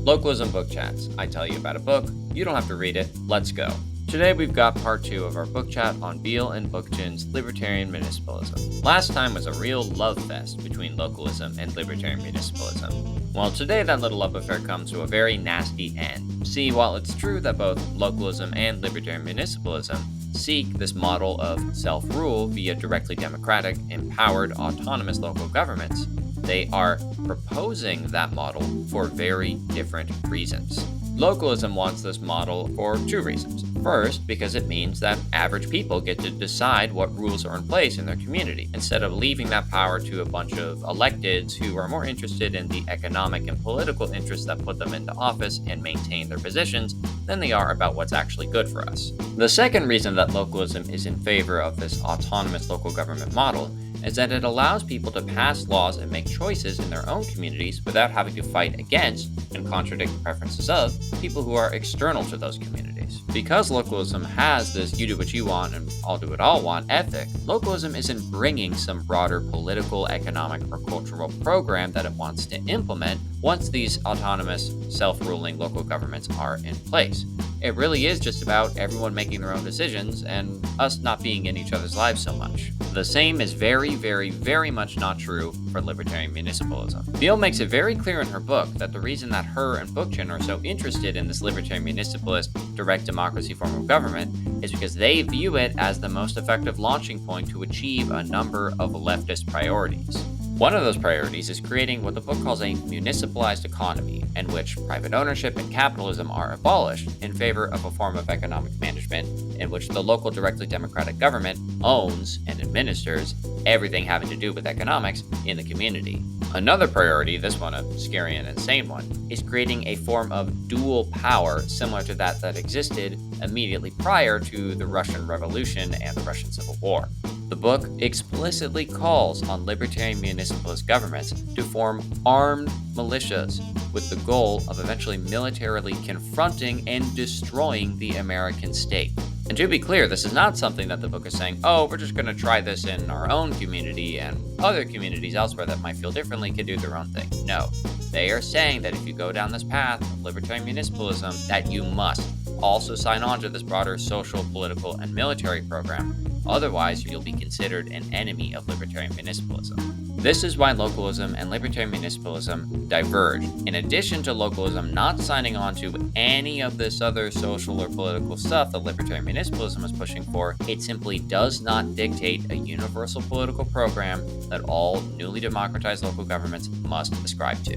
Localism Book Chats. I tell you about a book, you don't have to read it, let's go. Today we've got part 2 of our book chat on Biehl and Bookchin's Libertarian Municipalism. Last time was a real love fest between localism and libertarian municipalism. Well, today that little love affair comes to a very nasty end. See, while it's true that both localism and libertarian municipalism seek this model of self-rule via directly democratic, empowered, autonomous local governments, they are proposing that model for very different reasons. Localism wants this model for 2 reasons. First, because it means that average people get to decide what rules are in place in their community, instead of leaving that power to a bunch of electeds who are more interested in the economic and political interests that put them into office and maintain their positions than they are about what's actually good for us. The second reason that localism is in favor of this autonomous local government model is that it allows people to pass laws and make choices in their own communities without having to fight against and contradict the preferences of people who are external to those communities. Because localism has this you do what you want and I'll do what I'll want ethic, localism isn't bringing some broader political, economic, or cultural program that it wants to implement once these autonomous, self-ruling local governments are in place. It really is just about everyone making their own decisions and us not being in each other's lives so much. The same is very, very, very much not true for libertarian municipalism. Biehl makes it very clear in her book that the reason that her and Bookchin are so interested in this libertarian municipalist direct democracy form of government is because they view it as the most effective launching point to achieve a number of leftist priorities. One of those priorities is creating what the book calls a municipalized economy, in which private ownership and capitalism are abolished in favor of a form of economic management in which the local directly democratic government owns and administers everything having to do with economics in the community. Another priority, this one a scary and insane one, is creating a form of dual power similar to that existed immediately prior to the Russian Revolution and the Russian Civil War. The book explicitly calls on libertarian municipalist governments to form armed militias with the goal of eventually militarily confronting and destroying the American state. And to be clear, this is not something that the book is saying, oh, we're just going to try this in our own community and other communities elsewhere that might feel differently can do their own thing. No, they are saying that if you go down this path of libertarian municipalism, that you must also sign on to this broader social, political, and military program. Otherwise, you'll be considered an enemy of libertarian municipalism. This is why localism and libertarian municipalism diverge. In addition to localism not signing on to any of this other social or political stuff that libertarian municipalism is pushing for, it simply does not dictate a universal political program that all newly democratized local governments must ascribe to.